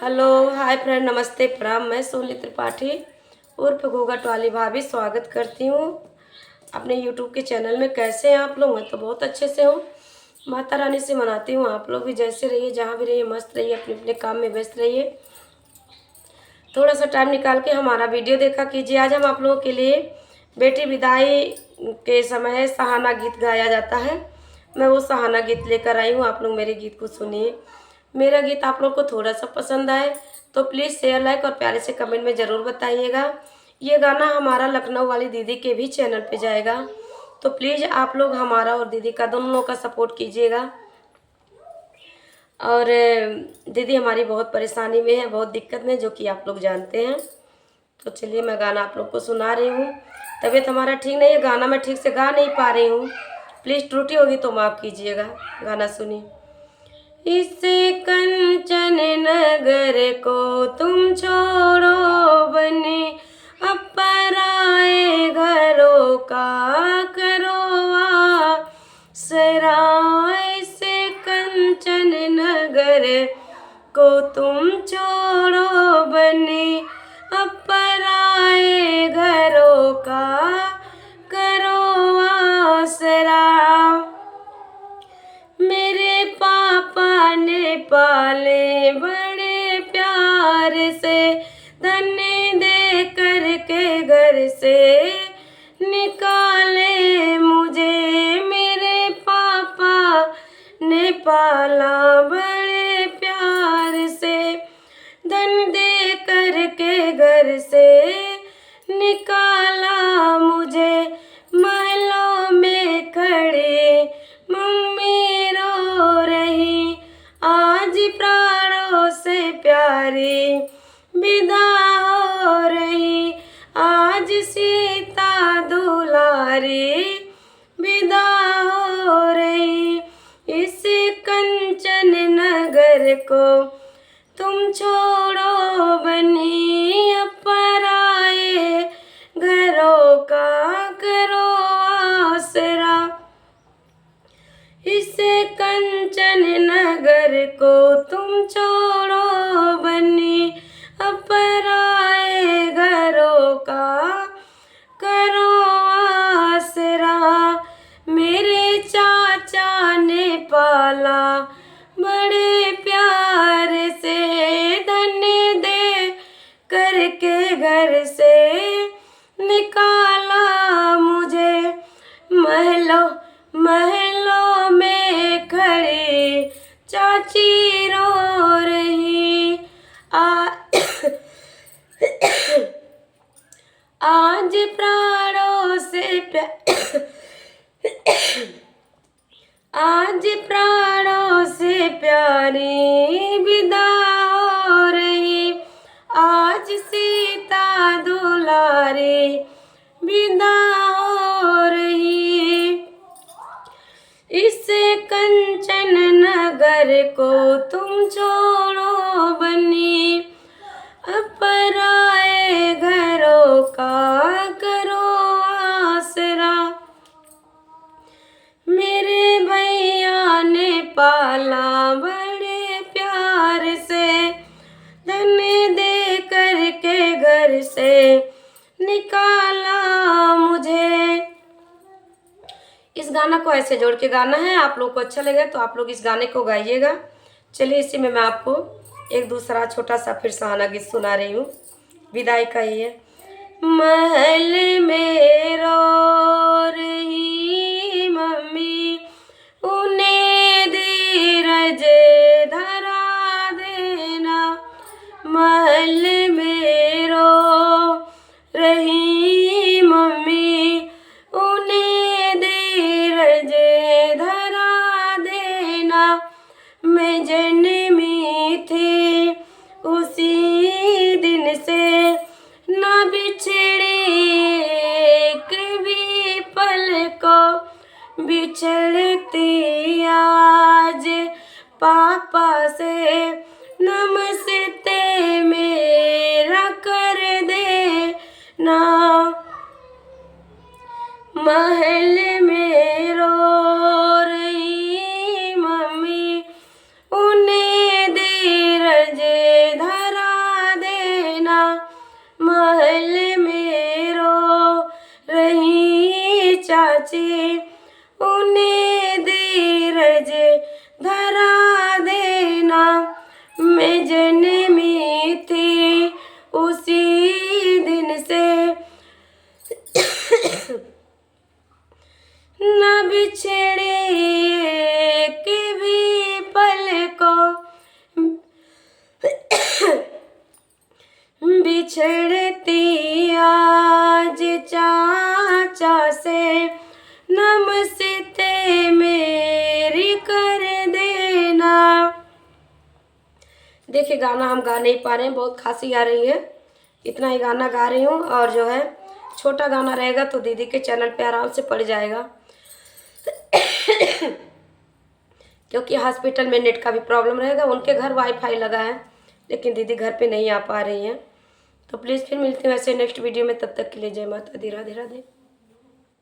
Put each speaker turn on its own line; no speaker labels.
Hello hi friend, नमस्ते प्रणाम। मैं सोनी त्रिपाठी उर्फ घूंघट वाली भाभी स्वागत करती हूँ अपने यूट्यूब के चैनल में। कैसे हैं आप लोग? मैं तो बहुत अच्छे से हूँ। माता रानी से मनाती हूँ आप लोग भी जैसे रहिए, जहाँ भी रहिए मस्त रहिए, अपने अपने काम में व्यस्त रहिए। थोड़ा सा टाइम निकाल के हमारा वीडियो देखा कीजिए। आज हम आप लोगों के लिए बेटी विदाई के समय सहाना गीत गाया जाता है, मैं वो सहाना गीत लेकर आई हूँ। आप लोग मेरे गीत को सुनिए। मेरा गीत आप लोग को थोड़ा सा पसंद आए तो प्लीज़ शेयर, लाइक और प्यारे से कमेंट में ज़रूर बताइएगा। ये गाना हमारा लखनऊ वाली दीदी के भी चैनल पे जाएगा, तो प्लीज़ आप लोग हमारा और दीदी का दोनों का सपोर्ट कीजिएगा। और दीदी हमारी बहुत परेशानी में है, बहुत दिक्कत में, जो कि आप लोग जानते हैं। तो चलिए मैं गाना आप लोग को सुना रही हूँ। तबीयत हमारा ठीक नहीं है, गाना मैं ठीक से गा नहीं पा रही हूँ, प्लीज़ त्रुटि होगी तो माफ़ कीजिएगा। गाना सुनिए। इस कंचन नगर को तुम छोड़ो बने, अब पराए घरों का करो आसरा। इस कंचन नगर को तुम छोड़ो बने, अब पराए घरों का करो आसरा। मेरे पापा ने पाले बड़े प्यार से, धन दे करके घर से निकाले मुझे। मेरे पापा ने पाला बड़े प्यार से, धन दे करके घर से निकाला मुझे। महलों में खड़े मम्मी रो रही, आज प्राणों से प्यारी विदा हो रही। आज सीता दुलारी विदा हो रही। इस कंचन नगर को तुम छोड़ो बनी, अब पराए घरों का करो आसरा। इस कंचन नगर को तुम छोड़ो बनी, अब पराए घरों का करो आसरा। मेरे चाचा ने पाला बड़े प्यार से, धन दे करके घर से निकाला मुझे। महलों महलों में खड़ी चाची रो रही, आज प्राणों से आज प्राणों से प्यारी विदा हो रही। आज सीता दुलारी विदा हो रही। इस कंचन नगर को तुम छोड़ो बनी, अब पराए घरों का करो आसरा। मेरे भैया ने पाला बड़े प्यार से, धन दे करके घर से निकाला मुझे। इस गाना को ऐसे जोड़ के गाना है। आप लोग को अच्छा लगे तो आप लोग इस गाने को गाइएगा। चलिए इसी में मैं आपको एक दूसरा छोटा सा फिर सहाना गीत सुना रही हूँ, विदाई का ही है। महल में रो रही मम्मी, उन्हें धीरज धरा देना। महल में रो रही मम्मी, उन्हें धीरज धरा देना। मैं जन्मी थी उसी दिन से, ना बिछड़ी एक भी पल को, बिछड़ती आज पापा से। नमस्ते मेरा कर दे ना। महल में रो रही मम्मी, उन्हें धीरज धर चाची, उन्हें धीरज धरा देना। मैं जन्मी थी उसी दिन से, न बिछड़े एक भी पल को, बिछड़ती आज चाचा से, नमस्ते मेरी कर देना। देखिए गाना हम गा नहीं पा रहे हैं, बहुत खांसी आ रही है, इतना ही गाना गा रही हूँ। और जो है छोटा गाना रहेगा तो दीदी के चैनल पे आराम से पड़ जाएगा क्योंकि हॉस्पिटल में नेट का भी प्रॉब्लम रहेगा। उनके घर वाईफाई लगा है लेकिन दीदी घर पे नहीं आ पा रही हैं। तो प्लीज़ फिर मिलते हैं ऐसे नेक्स्ट वीडियो में, तब तक के लिए जय माता दी, राधे राधे।